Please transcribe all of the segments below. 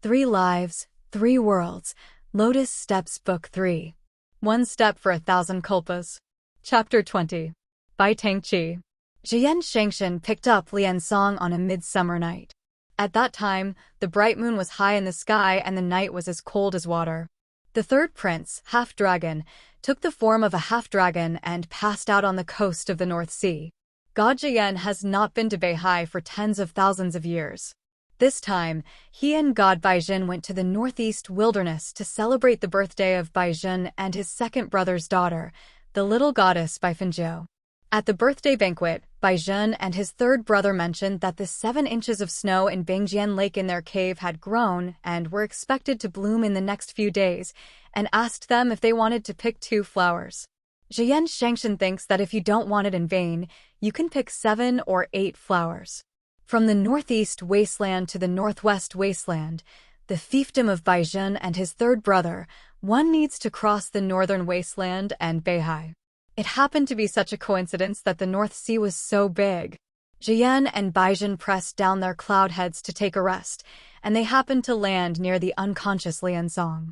3 Lives, 3 Worlds, Lotus Steps Book 3. One Step for 1,000 Kalpas. Chapter 20. By Tangqi. Jian Shangshan picked up Liansong on a midsummer night. At that time, the bright moon was high in the sky and the night was as cold as water. The third prince, half-dragon, took the form of a half-dragon and passed out on the coast of the North Sea. God Jian has not been to Beihai for tens of thousands of years. This time, he and God Baizhen went to the northeast wilderness to celebrate the birthday of Baizhen and his second brother's daughter, the little goddess Baifenjiu. At the birthday banquet, Baizhen and his third brother mentioned that the 7 inches of snow in Bingjian Lake in their cave had grown and were expected to bloom in the next few days, and asked them if they wanted to pick 2 flowers. Jian Shangshan thinks that if you don't want it in vain, you can pick 7 or 8 flowers. From the northeast wasteland to the northwest wasteland, the fiefdom of Baizhen and his third brother, one needs to cross the northern wasteland and Beihai. It happened to be such a coincidence that the North Sea was so big. Jian and Baizhen pressed down their cloud heads to take a rest, and they happened to land near the unconscious Liansong.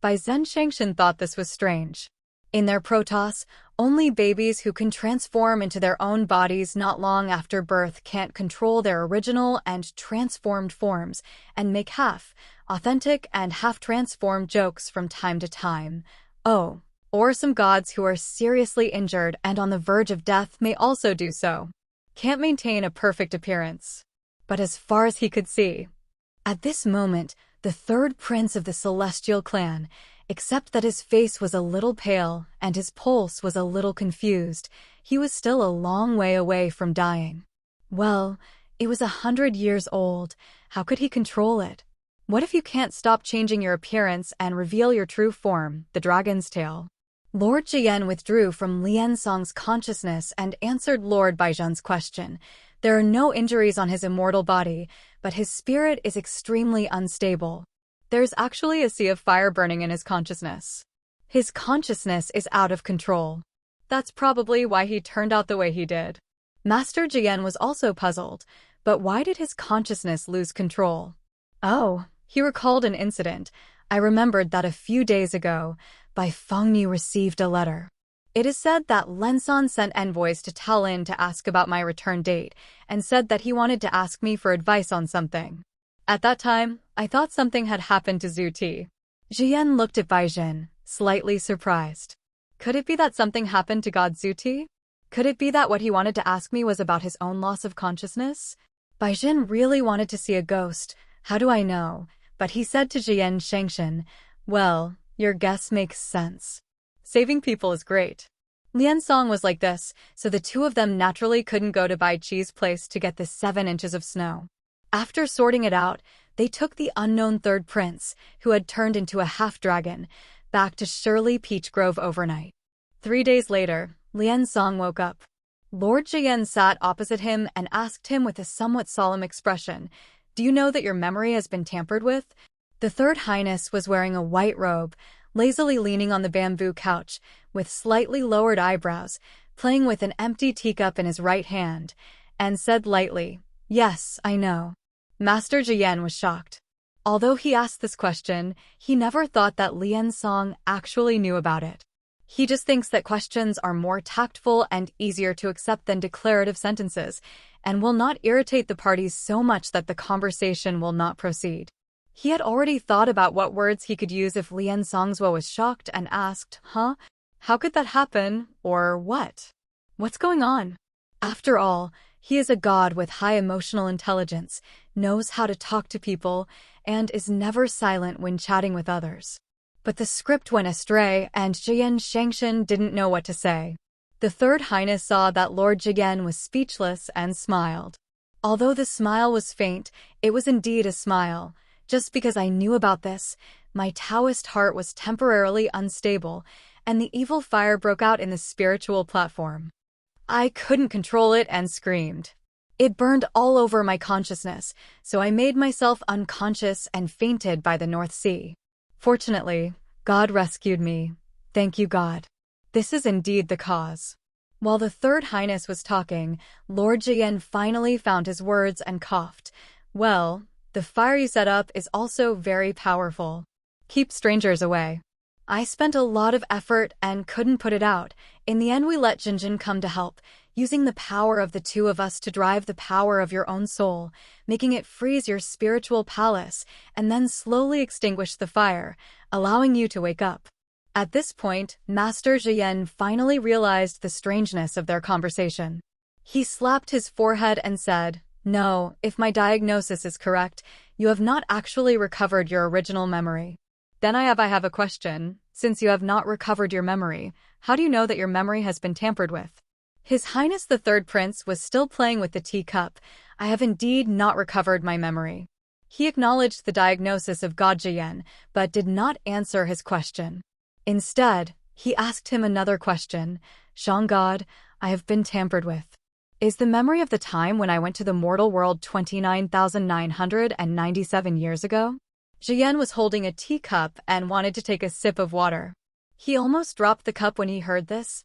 Jian Shangshan thought this was strange. In their protoss, only babies who can transform into their own bodies not long after birth can't control their original and transformed forms and make half-authentic and half-transformed jokes from time to time. Oh, or some gods who are seriously injured and on the verge of death may also do so. Can't maintain a perfect appearance. But as far as he could see, at this moment, the third prince of the celestial clan, except that his face was a little pale and his pulse was a little confused, he was still a long way away from dying. Well, it was 100 years old. How could he control it? What if you can't stop changing your appearance and reveal your true form, the dragon's tail? Lord Jian withdrew from Liansong's consciousness and answered Lord Baizhen's question. There are no injuries on his immortal body, but his spirit is extremely unstable. There's actually a sea of fire burning in his consciousness. His consciousness is out of control. That's probably why he turned out the way he did. Master Jian was also puzzled, but why did his consciousness lose control? Oh, he recalled an incident. I remembered that a few days ago, Bai Fengni received a letter. It is said that Lensan sent envoys to Talin to ask about my return date, and said that he wanted to ask me for advice on something. At that time, I thought something had happened to Zhu Ti. Jian looked at Baizhen, slightly surprised. Could it be that something happened to God Zhu Ti? Could it be that what he wanted to ask me was about his own loss of consciousness? Baizhen really wanted to see a ghost. How do I know? But he said to Jian Shangshan, well, your guess makes sense. Saving people is great. Liansong was like this, so the two of them naturally couldn't go to Bai Chi's place to get the 7 inches of snow. After sorting it out, they took the unknown third prince, who had turned into a half-dragon, back to Shirley Peach Grove overnight. 3 days later, Liansong woke up. Lord Jian sat opposite him and asked him with a somewhat solemn expression, do you know that your memory has been tampered with? The third highness was wearing a white robe, lazily leaning on the bamboo couch, with slightly lowered eyebrows, playing with an empty teacup in his right hand, and said lightly, yes, I know. Master Jian was shocked. Although he asked this question, he never thought that Liansong actually knew about it. He just thinks that questions are more tactful and easier to accept than declarative sentences, and will not irritate the parties so much that the conversation will not proceed. He had already thought about what words he could use if Liansong's was shocked and asked, huh? How could that happen, or what? What's going on? After all, he is a god with high emotional intelligence, knows how to talk to people, and is never silent when chatting with others. But the script went astray, and Jian Shangshan didn't know what to say. The third highness saw that Lord Jian was speechless and smiled. Although the smile was faint, it was indeed a smile. Just because I knew about this, my Taoist heart was temporarily unstable, and the evil fire broke out in the spiritual platform. I couldn't control it and screamed. It burned all over my consciousness, so I made myself unconscious and fainted by the North Sea. Fortunately, God rescued me. Thank you, God. This is indeed the cause. While the third highness was talking, Lord Jian finally found his words and coughed. Well, The fire you set up is also very powerful. Keep strangers away. I spent a lot of effort and couldn't put it out. In the end, we let Jinjin come to help, using the power of the two of us to drive the power of your own soul, making it freeze your spiritual palace, and then slowly extinguish the fire, allowing you to wake up. At this point, Master Jian finally realized the strangeness of their conversation. He slapped his forehead and said, "No, if my diagnosis is correct, you have not actually recovered your original memory." Then I have a question. Since you have not recovered your memory, how do you know that your memory has been tampered with? His Highness the Third Prince was still playing with the teacup. I have indeed not recovered my memory. He acknowledged the diagnosis of God Jian, but did not answer his question. Instead, he asked him another question. "Shang God, I have been tampered with. Is the memory of the time when I went to the mortal world 29,997 years ago?" Jian was holding a teacup and wanted to take a sip of water. He almost dropped the cup when he heard this.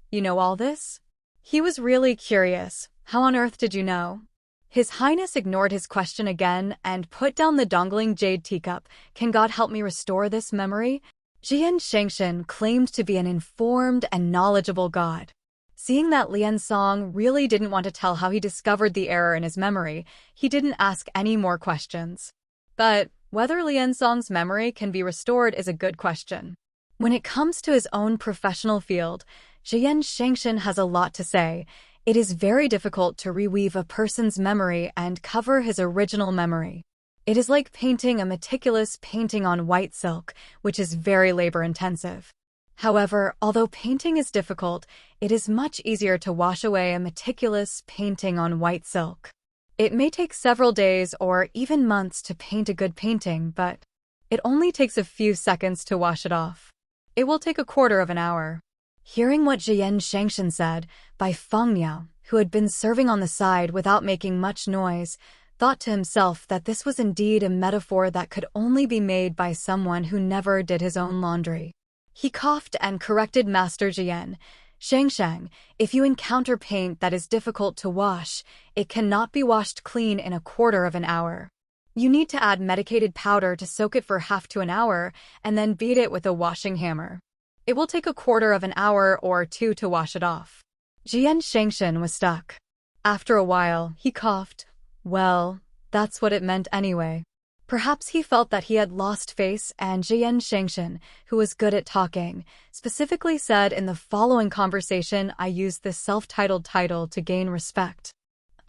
You know all this? He was really curious. How on earth did you know? His Highness ignored his question again and put down the dangling jade teacup. "Can God help me restore this memory?" Jian Shangshan claimed to be an informed and knowledgeable god. Seeing that Lian Song really didn't want to tell how he discovered the error in his memory, he didn't ask any more questions. But whether Lian Song's memory can be restored is a good question. When it comes to his own professional field, Jian Shangshan has a lot to say. It is very difficult to reweave a person's memory and cover his original memory. It is like painting a meticulous painting on white silk, which is very labor-intensive. However, although painting is difficult, it is much easier to wash away a meticulous painting on white silk. It may take several days or even months to paint a good painting, but it only takes a few seconds to wash it off. It will take a quarter of an hour. Hearing what Jian Shangshan said, Bai Fengniao, who had been serving on the side without making much noise, thought to himself that this was indeed a metaphor that could only be made by someone who never did his own laundry. He coughed and corrected Master Jian. "Shangshan, if you encounter paint that is difficult to wash, it cannot be washed clean in a quarter of an hour. You need to add medicated powder to soak it for half to an hour and then beat it with a washing hammer. It will take a quarter of an hour or two to wash it off." Jian Shangshan was stuck. After a while, he coughed. Well, that's what it meant anyway. Perhaps he felt that he had lost face, and Jian Shangshan, who was good at talking, specifically said in the following conversation, "I used this self-titled title to gain respect.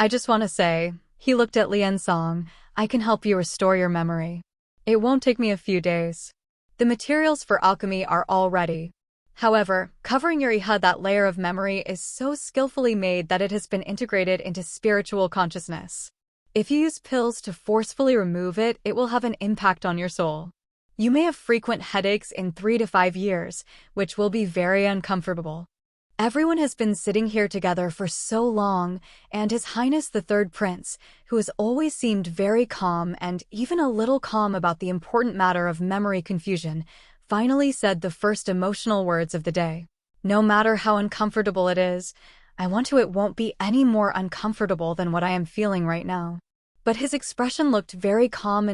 I just want to say," he looked at Lian Song, "I can help you restore your memory. It won't take me a few days. The materials for alchemy are all ready. However, covering your Iha, that layer of memory, is so skillfully made that it has been integrated into spiritual consciousness. If you use pills to forcefully remove it, it will have an impact on your soul. You may have frequent headaches in 3 to 5 years, which will be very uncomfortable. Everyone has been sitting here together for so long, and His Highness the Third Prince, who has always seemed very calm and even a little calm about the important matter of memory confusion, finally said the first emotional words of the day. No matter how uncomfortable it is, it won't be any more uncomfortable than what I am feeling right now. But his expression looked very calm,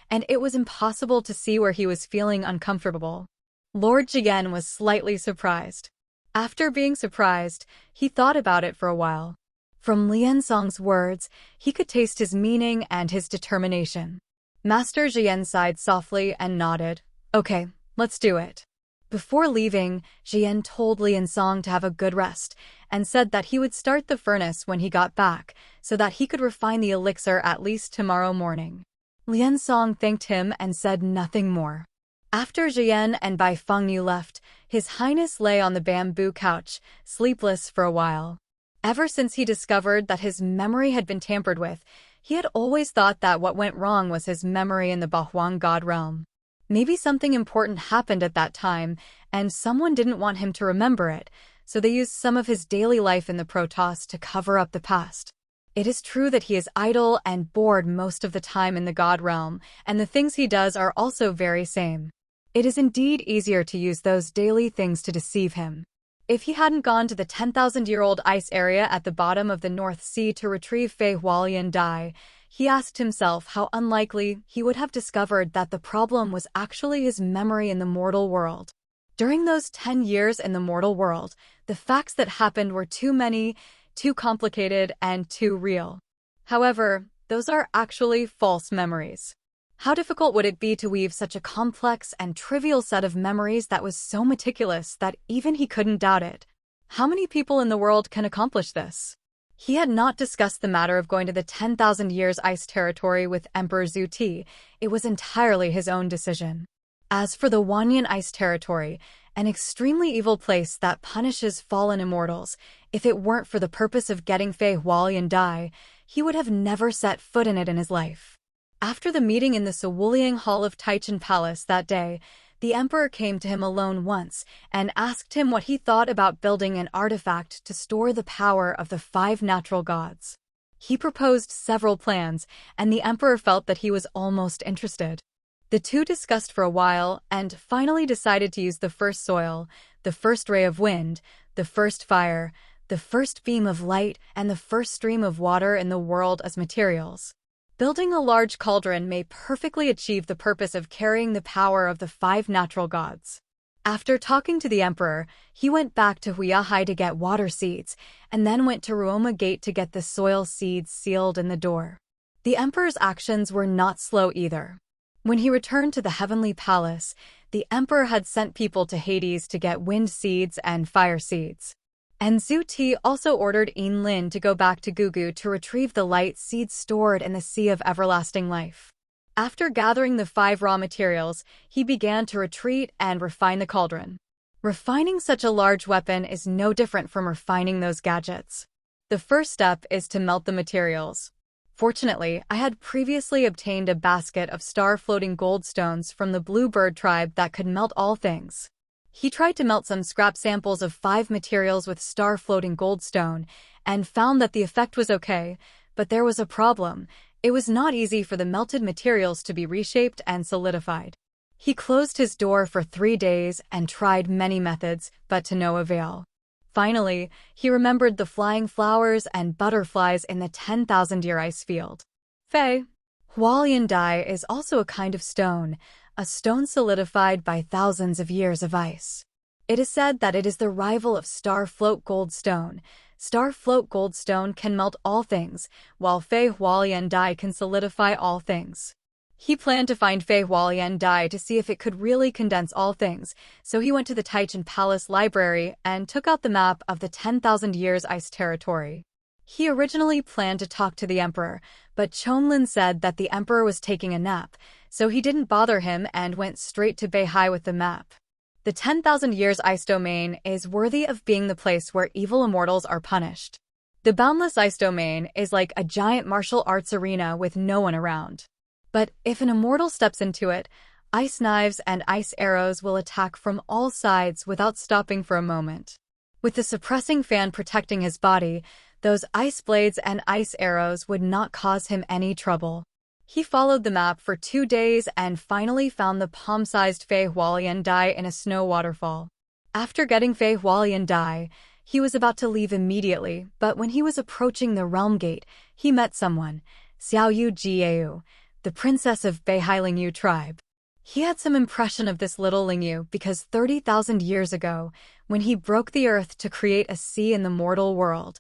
and it was impossible to see where he was feeling uncomfortable. Lord Jian was slightly surprised. After being surprised, he thought about it for a while. From Lian Song's words, he could taste his meaning and his determination. Master Jian sighed softly and nodded. Okay, let's do it. Before leaving, Jian told Lian Song to have a good rest and said that he would start the furnace when he got back so that he could refine the elixir at least tomorrow morning. Lian Song thanked him and said nothing more. After Jian and Bai Fengniu left, His Highness lay on the bamboo couch, sleepless for a while. Ever since he discovered that his memory had been tampered with, he had always thought that what went wrong was his memory in the Bahuang God realm. Maybe something important happened at that time, and someone didn't want him to remember it, so they used some of his daily life in the Protoss to cover up the past. It is true that he is idle and bored most of the time in the God realm, and the things he does are also very same. It is indeed easier to use those daily things to deceive him. If he hadn't gone to the 10,000-year-old ice area at the bottom of the North Sea to retrieve Fei Hualian Dai, He asked himself how unlikely he would have discovered that the problem was actually his memory in the mortal world. During those 10 years in the mortal world, the facts that happened were too many, too complicated, and too real. However, those are actually false memories. How difficult would it be to weave such a complex and trivial set of memories that was so meticulous that even he couldn't doubt it? How many people in the world can accomplish this? He had not discussed the matter of going to the 10,000 years ice territory with Emperor Zhu Ti. It was entirely his own decision. As for the Wanyan ice territory, an extremely evil place that punishes fallen immortals, if it weren't for the purpose of getting Fei Hualian Dai, he would have never set foot in it in his life. After the meeting in the Sawuliang Hall of Taichung Palace that day, the emperor came to him alone once and asked him what he thought about building an artifact to store the power of the 5 natural gods. He proposed several plans, and the emperor felt that he was almost interested. The two discussed for a while and finally decided to use the first soil, the first ray of wind, the first fire, the first beam of light, and the first stream of water in the world as materials. Building a large cauldron may perfectly achieve the purpose of carrying the power of the 5 natural gods. After talking to the emperor, he went back to Huiyahai to get water seeds, and then went to Ruoma Gate to get the soil seeds sealed in the door. The emperor's actions were not slow either. When he returned to the heavenly palace, the emperor had sent people to Hades to get wind seeds and fire seeds. And Zhu Ti also ordered Yin Lin to go back to Gugu to retrieve the light seeds stored in the Sea of Everlasting Life. After gathering the 5 raw materials, he began to retreat and refine the cauldron. Refining such a large weapon is no different from refining those gadgets. The first step is to melt the materials. Fortunately, I had previously obtained a basket of star-floating gold stones from the Bluebird tribe that could melt all things. He tried to melt some scrap samples of 5 materials with star-floating goldstone and found that the effect was okay, but there was a problem. It was not easy for the melted materials to be reshaped and solidified. He closed his door for 3 days and tried many methods, but to no avail. Finally, he remembered the flying flowers and butterflies in the 10,000-year ice field. Fei Hualian Dai is also a kind of stone, a stone solidified by thousands of years of ice. It is said that it is the rival of Starfloat Goldstone. Starfloat Goldstone can melt all things, while Fei Hualian Dai can solidify all things. He planned to find Fei Hualian Dai to see if it could really condense all things, so he went to the Taichung Palace Library and took out the map of the 10,000 years ice territory. He originally planned to talk to the emperor, but Chonlin said that the emperor was taking a nap, so he didn't bother him and went straight to Beihai with the map. The 10,000 years ice domain is worthy of being the place where evil immortals are punished. The boundless ice domain is like a giant martial arts arena with no one around. But if an immortal steps into it, ice knives and ice arrows will attack from all sides without stopping for a moment. With the suppressing fan protecting his body, those ice blades and ice arrows would not cause him any trouble. He followed the map for 2 days and finally found the palm-sized Fei Hualian Dai in a snow waterfall. After getting Fei Hualian Dai, he was about to leave immediately, but when he was approaching the realm gate, he met someone, Xiaoyu Jieu, the princess of Beihai Lingyu tribe. He had some impression of this little Lingyu because 30,000 years ago, when he broke the earth to create a sea in the mortal world,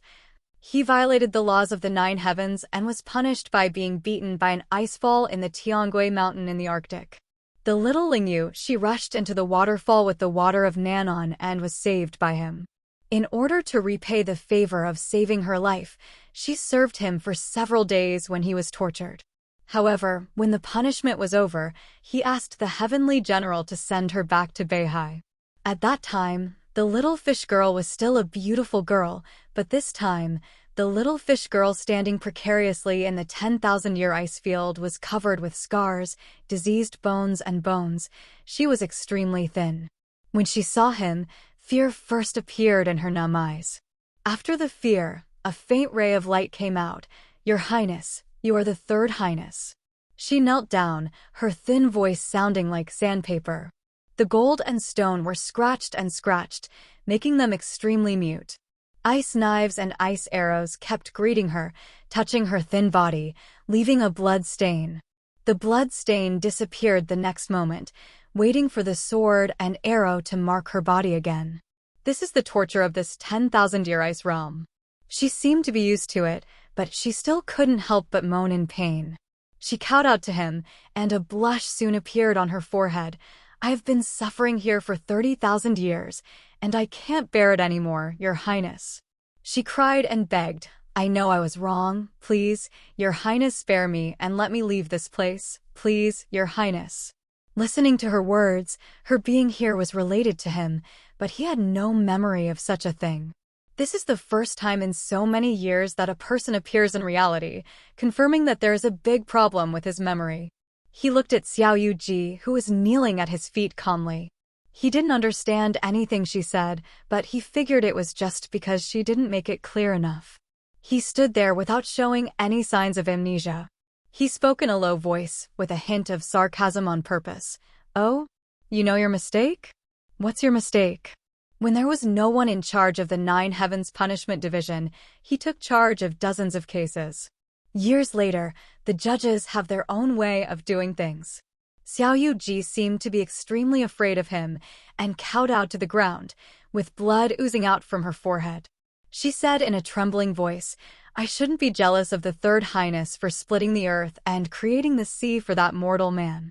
he violated the laws of the 9 heavens and was punished by being beaten by an icefall in the Tiangui mountain in the Arctic. The little Lingyu, she rushed into the waterfall with the water of Nanon and was saved by him. In order to repay the favor of saving her life, she served him for several days when he was tortured. However, when the punishment was over, he asked the heavenly general to send her back to Beihai. At that time, the little fish girl was still a beautiful girl, but this time, the little fish girl standing precariously in the 10,000-year ice field was covered with scars, diseased bones and bones. She was extremely thin. When she saw him, fear first appeared in her numb eyes. After the fear, a faint ray of light came out. "Your Highness, you are the 3rd Highness." She knelt down, her thin voice sounding like sandpaper. The gold and stone were scratched and scratched, making them extremely mute. Ice knives and ice arrows kept greeting her, touching her thin body, leaving a blood stain. The blood stain disappeared the next moment, waiting for the sword and arrow to mark her body again. This is the torture of this 10,000-year ice realm. She seemed to be used to it, but she still couldn't help but moan in pain. She cowed out to him, and a blush soon appeared on her forehead. "I've been suffering here for 30,000 years, and I can't bear it anymore, Your Highness." She cried and begged, "I know I was wrong. Please, Your Highness, spare me and let me leave this place. Please, Your Highness." Listening to her words, her being here was related to him, but he had no memory of such a thing. This is the first time in so many years that a person appears in reality, confirming that there is a big problem with his memory. He looked at Xiao Yuji, who was kneeling at his feet calmly. He didn't understand anything she said, but he figured it was just because she didn't make it clear enough. He stood there without showing any signs of amnesia. He spoke in a low voice, with a hint of sarcasm on purpose. "Oh? You know your mistake? What's your mistake?" When there was no one in charge of the Nine Heavens Punishment Division, he took charge of dozens of cases. Years later, the judges have their own way of doing things. Xiao Yuji seemed to be extremely afraid of him and cowed out to the ground, with blood oozing out from her forehead. She said in a trembling voice, "I shouldn't be jealous of the Third Highness for splitting the earth and creating the sea for that mortal man.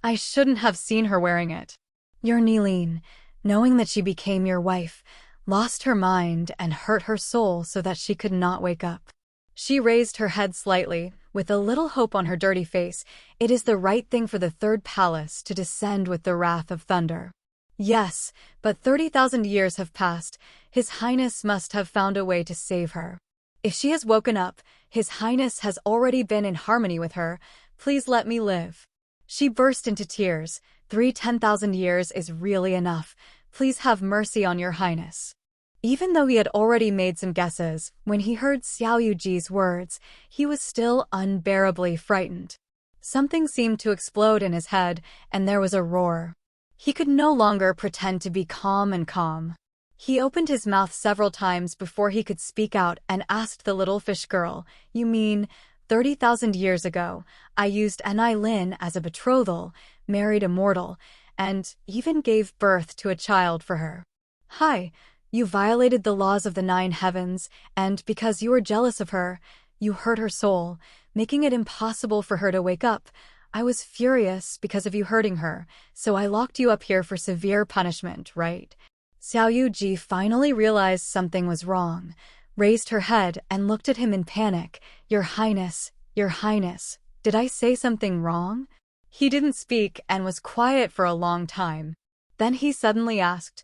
I shouldn't have seen her wearing it." Your Nilin, knowing that she became your wife, lost her mind and hurt her soul so that she could not wake up. She raised her head slightly, with a little hope on her dirty face. "It is the right thing for the Third Palace to descend with the wrath of thunder." Yes, but 30,000 years have passed. His Highness must have found a way to save her. If she has woken up, His Highness has already been in harmony with her. Please let me live. She burst into tears. 10,000 years is really enough. Please have mercy on Your Highness. Even though he had already made some guesses, when he heard Xiao Yuji's words, he was still unbearably frightened. Something seemed to explode in his head, and there was a roar. He could no longer pretend to be calm and calm. He opened his mouth several times before he could speak out and asked the little fish girl, "You mean, 30,000 years ago, I used Enai Lin as a betrothal, married a mortal, and even gave birth to a child for her? Hi, you violated the laws of the Nine Heavens, and because you were jealous of her, you hurt her soul, making it impossible for her to wake up. I was furious because of you hurting her, so I locked you up here for severe punishment, right?" Xiao Yuji finally realized something was wrong, raised her head and looked at him in panic. Your Highness, did I say something wrong?" He didn't speak and was quiet for a long time. Then he suddenly asked,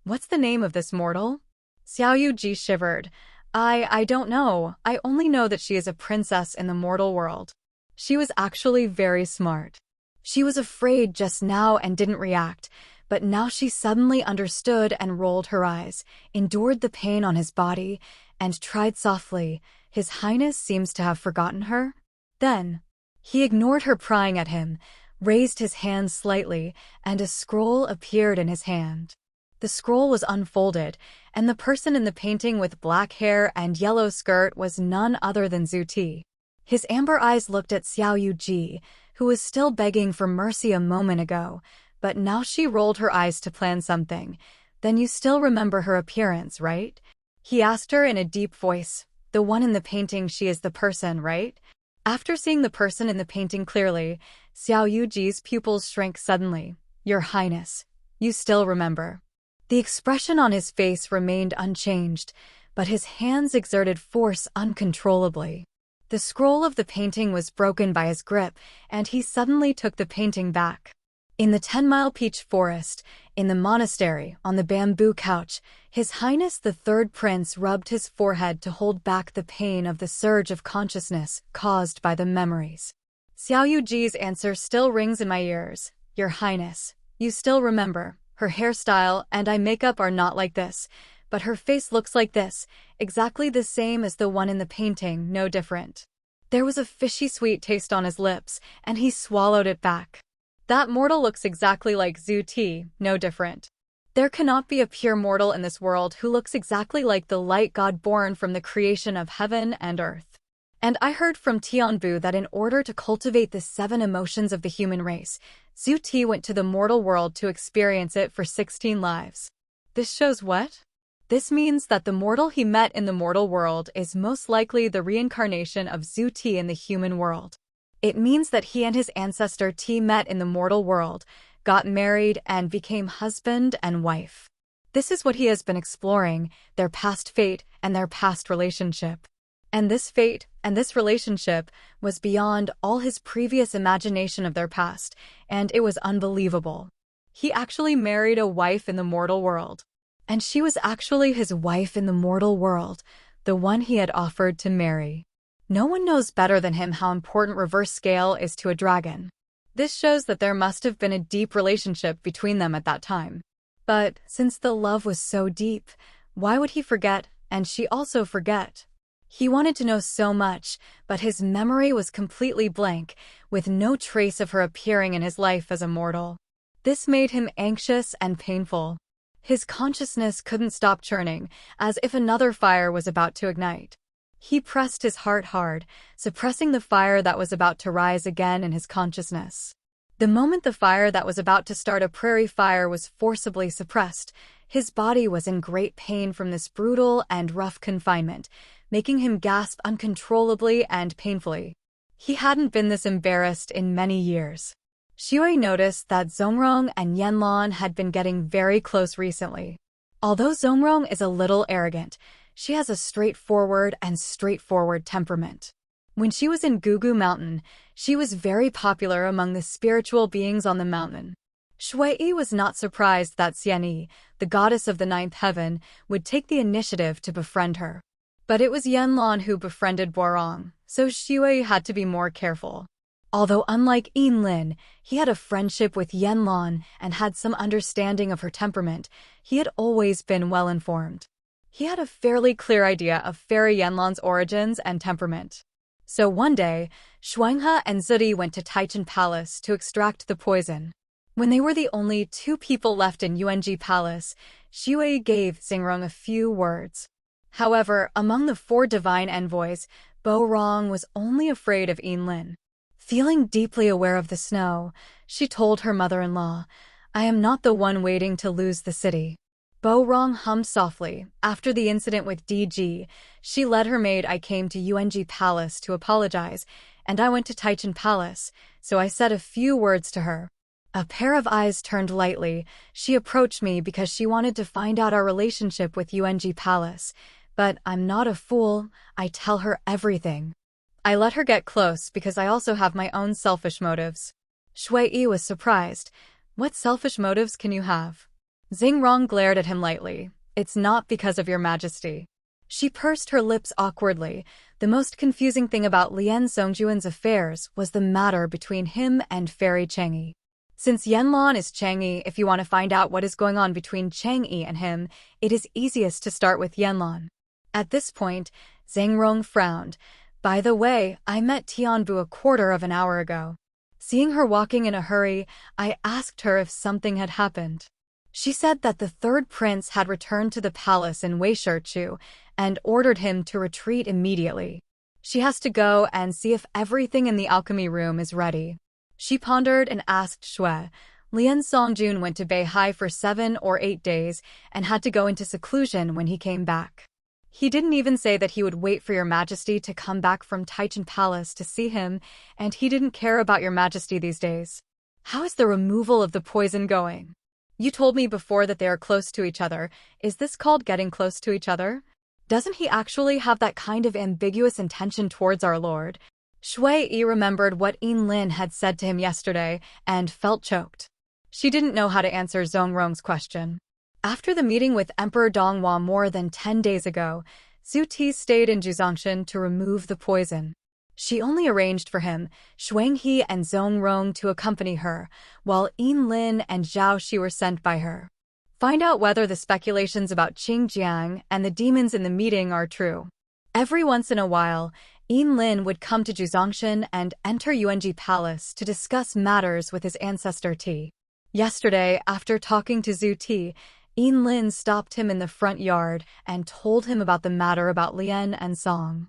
"What's the name of this mortal?" Xiao Yuji shivered. I don't know. I only know that she is a princess in the mortal world." She was actually very smart. She was afraid just now and didn't react, but now she suddenly understood and rolled her eyes, endured the pain on his body, and tried softly. His Highness seems to have forgotten her? Then, he ignored her prying at him, raised his hand slightly, and a scroll appeared in his hand. The scroll was unfolded, and the person in the painting with black hair and yellow skirt was none other than Zhu Ti. His amber eyes looked at Xiao Yuji, who was still begging for mercy a moment ago, but now she rolled her eyes to plan something. "Then you still remember her appearance, right?" He asked her in a deep voice. "The one in the painting, she is the person, right?" After seeing the person in the painting clearly, Xiao Yuji's pupils shrank suddenly. "Your Highness, you still remember." The expression on his face remained unchanged, but his hands exerted force uncontrollably. The scroll of the painting was broken by his grip, and he suddenly took the painting back. In the 10-mile peach forest, in the monastery, on the bamboo couch, His Highness the Third Prince rubbed his forehead to hold back the pain of the surge of consciousness caused by the memories. Xiao Yuji's answer still rings in my ears. "Your Highness, you still remember. Her hairstyle and eye makeup are not like this, but her face looks like this, exactly the same as the one in the painting, no different." There was a fishy sweet taste on his lips, and he swallowed it back. "That mortal looks exactly like Zhu Ti, no different." There cannot be a pure mortal in this world who looks exactly like the light god born from the creation of heaven and earth. And I heard from Tianbu that in order to cultivate the 7 emotions of the human race, Zhu Ti went to the mortal world to experience it for 16 lives. This shows what? This means that the mortal he met in the mortal world is most likely the reincarnation of Zhu Ti in the human world. It means that he and his ancestor Ti met in the mortal world, got married, and became husband and wife. This is what he has been exploring, their past fate and their past relationship. And this fate and this relationship was beyond all his previous imagination of their past, and it was unbelievable. He actually married a wife in the mortal world. And she was actually his wife in the mortal world, the one he had offered to marry. No one knows better than him how important reverse scale is to a dragon. This shows that there must have been a deep relationship between them at that time. But since the love was so deep, why would he forget, and she also forget? He wanted to know so much, but his memory was completely blank, with no trace of her appearing in his life as a mortal. This made him anxious and painful. His consciousness couldn't stop churning, as if another fire was about to ignite. He pressed his heart hard, suppressing the fire that was about to rise again in his consciousness. The moment the fire that was about to start a prairie fire was forcibly suppressed, his body was in great pain from this brutal and rough confinement, making him gasp uncontrollably and painfully. He hadn't been this embarrassed in many years. Shui noticed that Zongrong and Yanlan had been getting very close recently. Although Zongrong is a little arrogant, she has a straightforward temperament. When she was in Gugu Mountain, she was very popular among the spiritual beings on the mountain. Shui was not surprised that Xianyi, the goddess of the 9th heaven, would take the initiative to befriend her. But it was Yanlan who befriended Borong, so Shui had to be more careful. Although unlike Yinlin, he had a friendship with Yanlan and had some understanding of her temperament, he had always been well informed. He had a fairly clear idea of Fairy Yanlan's origins and temperament. So one day, Shuanghe and Zudi went to Taichung Palace to extract the poison. When they were the only 2 people left in Yuanji Palace, Shui gave Xingrong a few words. However, among the 4 divine envoys, Borong was only afraid of Yinlin. Feeling deeply aware of the snow, she told her mother-in-law, "I am not the one waiting to lose the city." Borong hummed softly. After the incident with DG, she led her maid. "I came to Yuanji Palace to apologize, and I went to Taichung Palace, so I said a few words to her." A pair of eyes turned lightly. "She approached me because she wanted to find out our relationship with Yuanji Palace. But I'm not a fool, I tell her everything. I let her get close because I also have my own selfish motives." Shui was surprised. "What selfish motives can you have?" Xingrong glared at him lightly. "It's not because of your majesty." She pursed her lips awkwardly. The most confusing thing about Lian Songjuan's affairs was the matter between him and Fairy Chang'e. Since Yanlan is Chang'e, if you want to find out what is going on between Chang'e and him, it is easiest to start with Yanlan. At this point, Xingrong frowned. "By the way, I met Tianbu a quarter of an hour ago. Seeing her walking in a hurry, I asked her if something had happened. She said that the 3rd prince had returned to the palace in Weishichu and ordered him to retreat immediately. She has to go and see if everything in the alchemy room is ready." She pondered and asked Shui. Lian Songjun went to Beihai for 7 or 8 days and had to go into seclusion when he came back. He didn't even say that he would wait for your majesty to come back from Taichung Palace to see him, and he didn't care about your majesty these days. How is the removal of the poison going? You told me before that they are close to each other. Is this called getting close to each other? Doesn't he actually have that kind of ambiguous intention towards our lord? Shui remembered what Yinlin had said to him yesterday and felt choked. She didn't know how to answer Zongrong's question. After the meeting with Emperor Donghua more than 10 days ago, Zhu Ti stayed in Juzongshan to remove the poison. She only arranged for him, Shuanghe and Zongrong to accompany her, while Yinlin and Zhao Shi were sent by her. Find out whether the speculations about Qingjiang and the demons in the meeting are true. Every once in a while, Yinlin would come to Juzongshan and enter Yuanji Palace to discuss matters with his ancestor Ti. Yesterday, after talking to Zhu Ti, Lin stopped him in the front yard and told him about the matter about Lien and Song.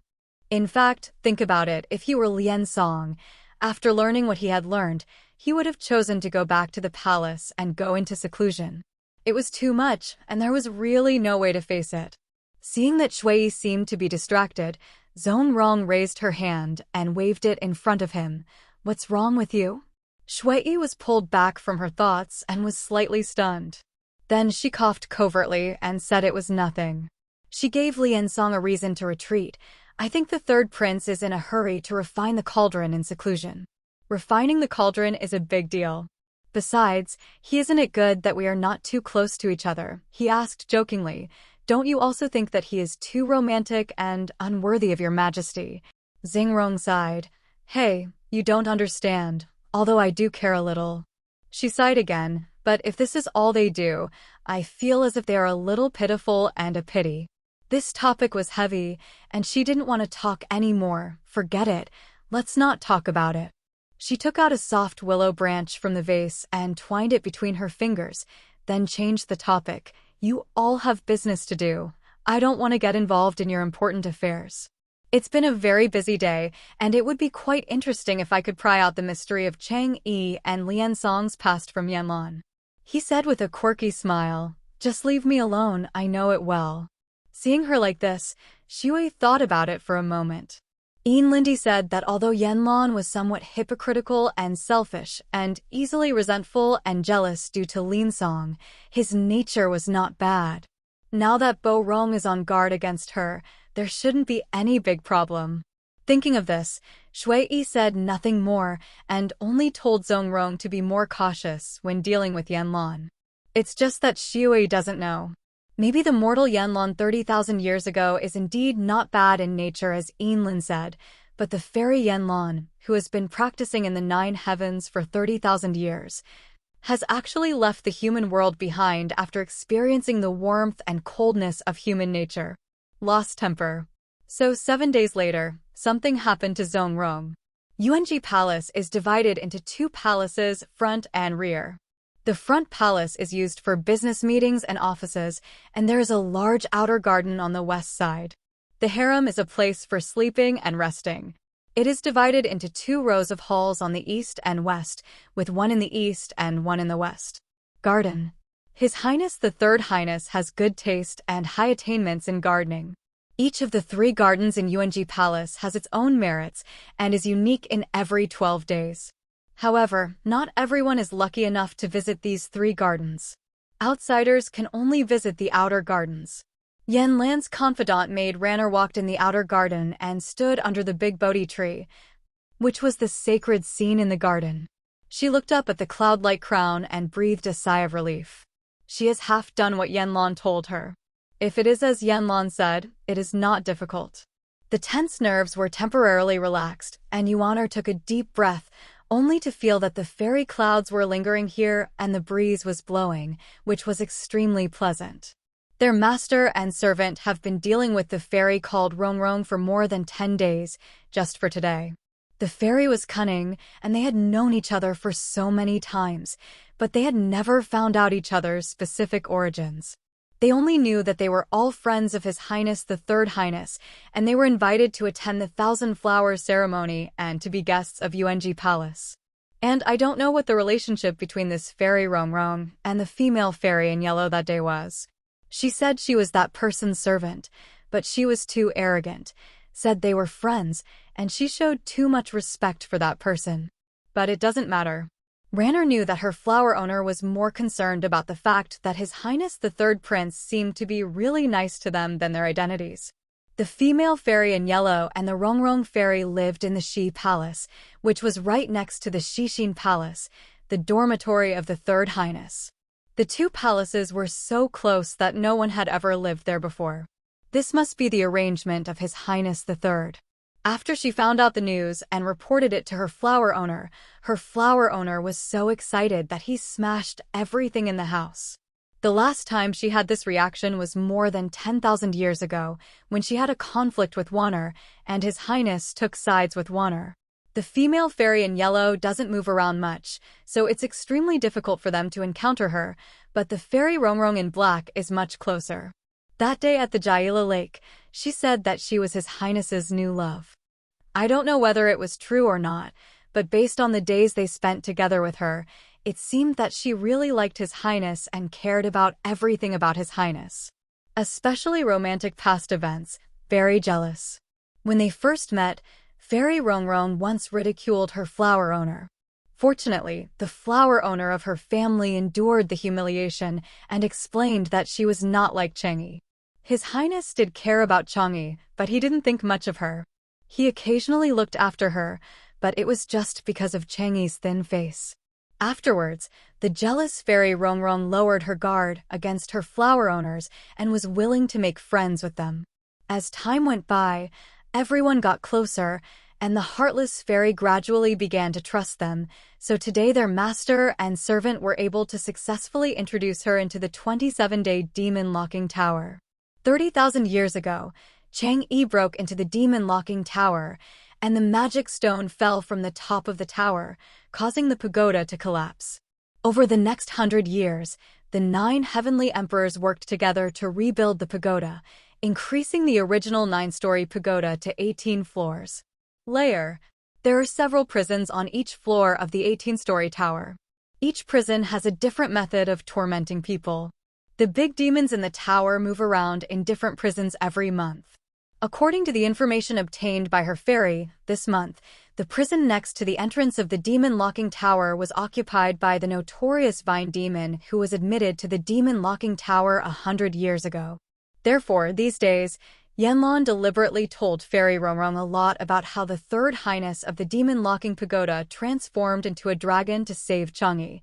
In fact, think about it, if he were Lien Song, after learning what he had learned, he would have chosen to go back to the palace and go into seclusion. It was too much, and there was really no way to face it. Seeing that Shui seemed to be distracted, Zongrong raised her hand and waved it in front of him. "What's wrong with you?" Shui was pulled back from her thoughts and was slightly stunned. Then she coughed covertly and said it was nothing. She gave Lien Song a reason to retreat. "I think the third prince is in a hurry to refine the cauldron in seclusion." Refining the cauldron is a big deal. "Besides, isn't it good that we are not too close to each other?" he asked jokingly. "Don't you also think that he is too romantic and unworthy of your majesty?" Xingrong sighed. "Hey, you don't understand, although I do care a little." She sighed again, "But if this is all they do, I feel as if they are a little pitiful and a pity." This topic was heavy, and she didn't want to talk anymore. "Forget it. Let's not talk about it." She took out a soft willow branch from the vase and twined it between her fingers, then changed the topic. "You all have business to do. I don't want to get involved in your important affairs. It's been a very busy day, and it would be quite interesting if I could pry out the mystery of Chang Yi and Lien Song's past from Yanlan," he said with a quirky smile. "Just leave me alone, I know it well." Seeing her like this, Shui thought about it for a moment. Lindy said that although Yanlan was somewhat hypocritical and selfish and easily resentful and jealous due to Lien Song, his nature was not bad. Now that Bo Rong is on guard against her, there shouldn't be any big problem. Thinking of this, Shui said nothing more and only told Zongrong to be more cautious when dealing with Yanlan. It's just that Shui doesn't know. Maybe the mortal Yanlan 30,000 years ago is indeed not bad in nature as Lin said, but the fairy Yanlan, who has been practicing in the 9 heavens for 30,000 years, has actually left the human world behind after experiencing the warmth and coldness of human nature. Lost temper. So 7 days later, something happened to Zongrong. Yuanji Palace is divided into 2 palaces, front and rear. The front palace is used for business meetings and offices, and there is a large outer garden on the west side. The harem is a place for sleeping and resting. It is divided into 2 rows of halls on the east and west, with one in the east and one in the west. Garden. His Highness the Third Highness has good taste and high attainments in gardening. Each of the 3 gardens in Yuanji Palace has its own merits and is unique in every 12 days. However, not everyone is lucky enough to visit these 3 gardens. Outsiders can only visit the outer gardens. Yanlan's confidant maid Ranner walked in the outer garden and stood under the big Bodhi tree, which was the sacred scene in the garden. She looked up at the cloud-like crown and breathed a sigh of relief. She has half done what Yanlan told her. If it is as Yanlan said, it is not difficult. The tense nerves were temporarily relaxed, and Yuaner took a deep breath, only to feel that the fairy clouds were lingering here and the breeze was blowing, which was extremely pleasant. Their master and servant have been dealing with the fairy called Rongrong for more than 10 days, just for today. The fairy was cunning, and they had known each other for so many times, but they had never found out each other's specific origins. They only knew that they were all friends of His Highness the Third Highness, and they were invited to attend the Thousand Flowers ceremony and to be guests of Yuanji Palace. And I don't know what the relationship between this fairy Rongrong and the female fairy in yellow that day was. She said she was that person's servant, but she was too arrogant, said they were friends, and she showed too much respect for that person. But it doesn't matter. Ranner knew that her flower owner was more concerned about the fact that His Highness the Third Prince seemed to be really nice to them than their identities. The female fairy in yellow and the Rongrong fairy lived in the Shi Palace, which was right next to the Shixin Palace, the dormitory of the Third Highness. The 2 palaces were so close that no one had ever lived there before. This must be the arrangement of His Highness the Third. After she found out the news and reported it to her flower owner was so excited that he smashed everything in the house. The last time she had this reaction was more than 10,000 years ago, when she had a conflict with Wanner, and His Highness took sides with Wanner. The female fairy in yellow doesn't move around much, so it's extremely difficult for them to encounter her, but the fairy Rongrong in black is much closer. That day at the Jaila Lake, she said that she was His Highness's new love. I don't know whether it was true or not, but based on the days they spent together with her, it seemed that she really liked His Highness and cared about everything about His Highness. Especially romantic past events, very jealous. When they first met, Fairy Rongrong once ridiculed her flower owner. Fortunately, the flower owner of her family endured the humiliation and explained that she was not like Tangqi. His Highness did care about Tangqi, but he didn't think much of her. He occasionally looked after her, but it was just because of Tangqi's thin face. Afterwards, the jealous fairy Rongrong lowered her guard against her flower owners and was willing to make friends with them. As time went by, everyone got closer, and the heartless fairy gradually began to trust them, so today their master and servant were able to successfully introduce her into the 27-day demon locking tower. 30,000 years ago, Tangqi broke into the demon locking tower, and the magic stone fell from the top of the tower, causing the pagoda to collapse. Over the next 100 years, the 9 heavenly emperors worked together to rebuild the pagoda, increasing the original 9-story pagoda to 18 floors. Layer. There are several prisons on each floor of the 18-story tower. Each prison has a different method of tormenting people. The big demons in the tower move around in different prisons every month. According to the information obtained by her fairy, this month, the prison next to the entrance of the demon locking tower was occupied by the notorious vine demon who was admitted to the demon locking tower 100 years ago. Therefore, these days, Yanlong deliberately told Fairy Rongrong a lot about how the third highness of the demon locking pagoda transformed into a dragon to save Tangqi,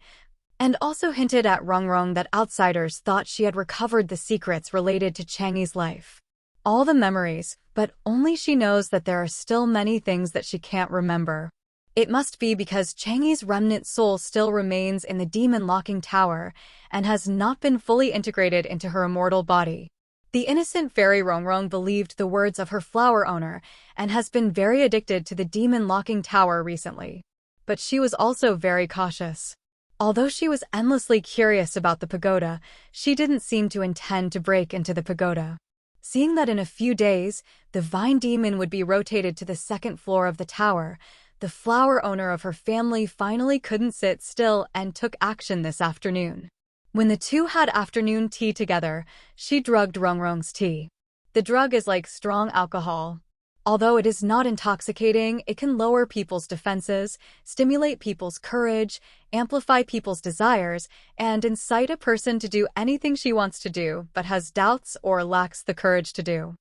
and also hinted at Rongrong that outsiders thought she had recovered the secrets related to Tangqi's life. All the memories, but only she knows that there are still many things that she can't remember. It must be because Tangqi's remnant soul still remains in the demon locking tower and has not been fully integrated into her immortal body. The innocent fairy Rongrong believed the words of her flower owner and has been very addicted to the demon locking tower recently. But she was also very cautious. Although she was endlessly curious about the pagoda, she didn't seem to intend to break into the pagoda. Seeing that in a few days, the vine demon would be rotated to the 2nd floor of the tower, the flower owner of her family finally couldn't sit still and took action this afternoon. When the two had afternoon tea together, she drugged Rongrong's tea. The drug is like strong alcohol. Although it is not intoxicating, it can lower people's defenses, stimulate people's courage, amplify people's desires, and incite a person to do anything she wants to do but has doubts or lacks the courage to do.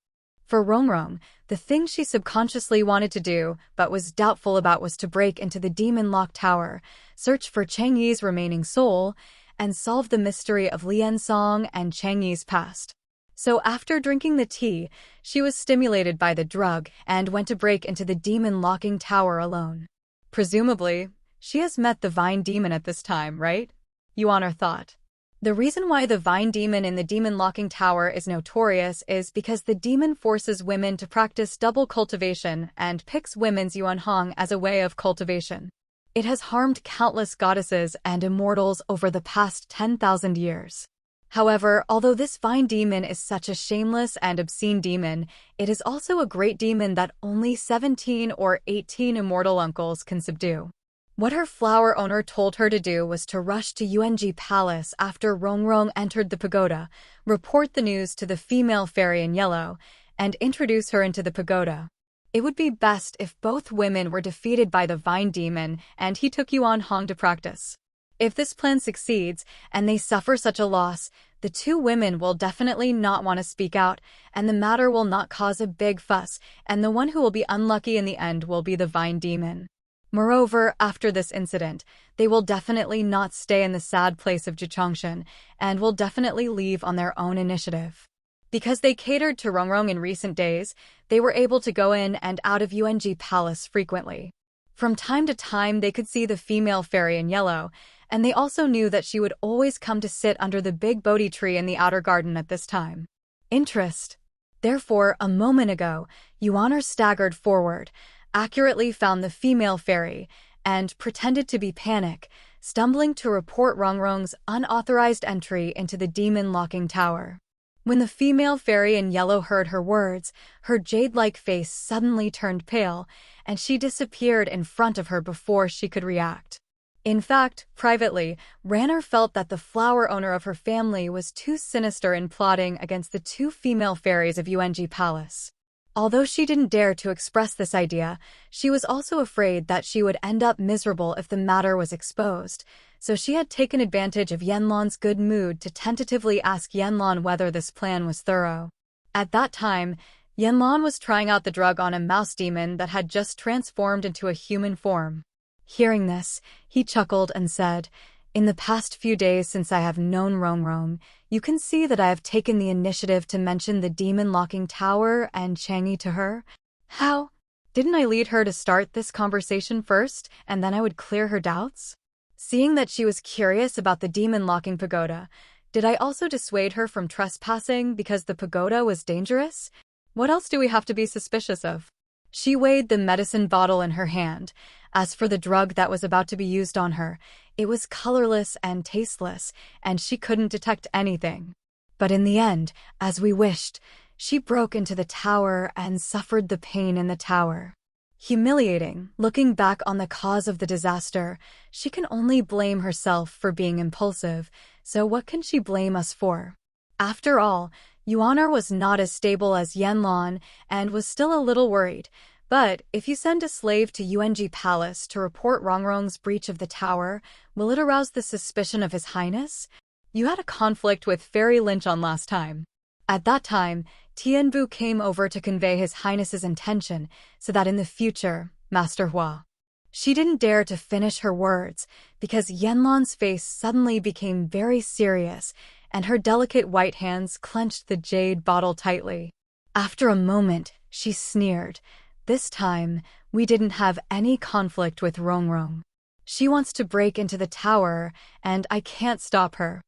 For Rongrong, the thing she subconsciously wanted to do but was doubtful about was to break into the demon lock tower, search for Tangqi's remaining soul, and solve the mystery of Liansong and Tangqi's past. So after drinking the tea, she was stimulated by the drug and went to break into the demon locking tower alone. Presumably, she has met the vine demon at this time, right? Yuan thought. The reason why the vine demon in the demon locking tower is notorious is because the demon forces women to practice double cultivation and picks women's Yuanhong as a way of cultivation. It has harmed countless goddesses and immortals over the past 10,000 years. However, although this vine demon is such a shameless and obscene demon, it is also a great demon that only 17 or 18 immortal uncles can subdue. What her flower owner told her to do was to rush to Yuanji Palace after Rongrong entered the pagoda, report the news to the female fairy in yellow, and introduce her into the pagoda. It would be best if both women were defeated by the vine demon and he took Yuan Hong to practice. If this plan succeeds and they suffer such a loss, the two women will definitely not want to speak out, and the matter will not cause a big fuss, and the one who will be unlucky in the end will be the vine demon. Moreover, after this incident, they will definitely not stay in the sad place of Jichongshan and will definitely leave on their own initiative. Because they catered to Rongrong in recent days, they were able to go in and out of Yuanji Palace frequently. From time to time they could see the female fairy in yellow, and they also knew that she would always come to sit under the big Bodhi tree in the outer garden at this time. Interest. Therefore, a moment ago, Yuaner staggered forward, accurately found the female fairy, and pretended to be panic, stumbling to report Rongrong's unauthorized entry into the demon-locking tower. When the female fairy in yellow heard her words, her jade-like face suddenly turned pale, and she disappeared in front of her before she could react. In fact, privately, Ranner felt that the flower owner of her family was too sinister in plotting against the two female fairies of UNG Palace. Although she didn't dare to express this idea, she was also afraid that she would end up miserable if the matter was exposed, so she had taken advantage of Yanlan's good mood to tentatively ask Yanlan whether this plan was thorough. At that time, Yanlan was trying out the drug on a mouse demon that had just transformed into a human form. Hearing this, he chuckled and said, "In the past few days since I have known Rongrong, you can see that I have taken the initiative to mention the demon-locking tower and Tangqi to her. How? Didn't I lead her to start this conversation first, and then I would clear her doubts? Seeing that she was curious about the demon-locking pagoda, did I also dissuade her from trespassing because the pagoda was dangerous? What else do we have to be suspicious of?" She weighed the medicine bottle in her hand. As for the drug that was about to be used on her, it was colorless and tasteless, and she couldn't detect anything. But in the end, as we wished, she broke into the tower and suffered the pain in the tower. Humiliating, looking back on the cause of the disaster, she can only blame herself for being impulsive, so what can she blame us for? After all, Yuanar was not as stable as Yanlan and was still a little worried. But if you send a slave to UNG Palace to report Rongrong's breach of the tower, will it arouse the suspicion of His Highness? You had a conflict with Fairy Lynchon last time. At that time, Tianbu came over to convey His Highness's intention so that in the future, Master Hua. She didn't dare to finish her words because Yanlan's face suddenly became very serious and her delicate white hands clenched the jade bottle tightly. After a moment, she sneered. "This time, we didn't have any conflict with Rongrong. She wants to break into the tower, and I can't stop her.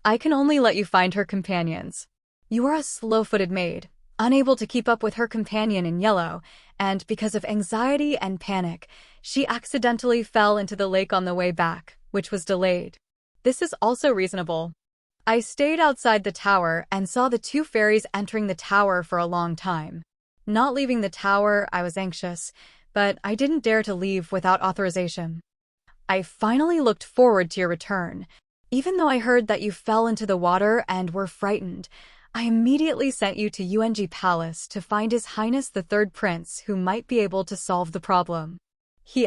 I can only let you find her companions. You are a slow-footed maid, unable to keep up with her companion in yellow, and because of anxiety and panic, she accidentally fell into the lake on the way back, which was delayed. This is also reasonable. I stayed outside the tower and saw the two fairies entering the tower for a long time. Not leaving the tower, I was anxious, but I didn't dare to leave without authorization. I finally looked forward to your return. Even though I heard that you fell into the water and were frightened, I immediately sent you to UNG Palace to find His Highness the Third Prince who might be able to solve the problem."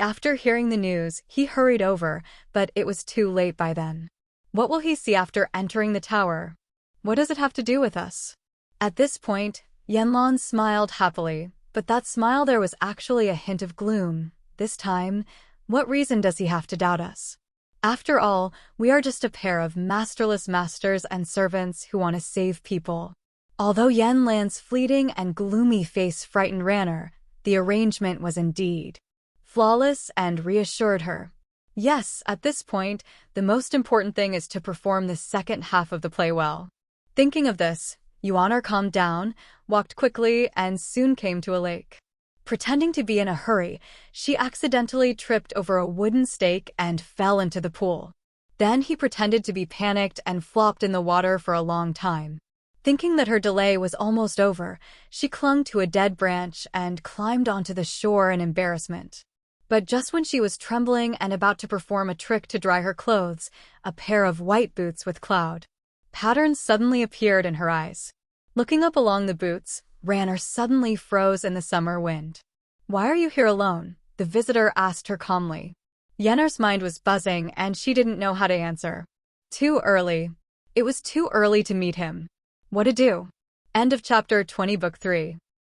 After hearing the news, he hurried over, but it was too late by then. What will he see after entering the tower? What does it have to do with us? At this point, Yanlan smiled happily, but that smile there was actually a hint of gloom. This time, what reason does he have to doubt us? After all, we are just a pair of masterless masters and servants who want to save people. Although Yanlan's fleeting and gloomy face frightened Ranner, the arrangement was indeed flawless and reassured her. Yes, at this point, the most important thing is to perform the second half of the play well. Thinking of this, Yuanar calmed down, walked quickly, and soon came to a lake. Pretending to be in a hurry, she accidentally tripped over a wooden stake and fell into the pool. Then he pretended to be panicked and flopped in the water for a long time. Thinking that her delay was almost over, she clung to a dead branch and climbed onto the shore in embarrassment. But just when she was trembling and about to perform a trick to dry her clothes, a pair of white boots with cloud patterns suddenly appeared in her eyes. Looking up along the boots, Ranner suddenly froze in the summer wind. "Why are you here alone?" the visitor asked her calmly. Yenner's mind was buzzing and she didn't know how to answer. Too early. It was too early to meet him. What to do? End of chapter 20, book 3.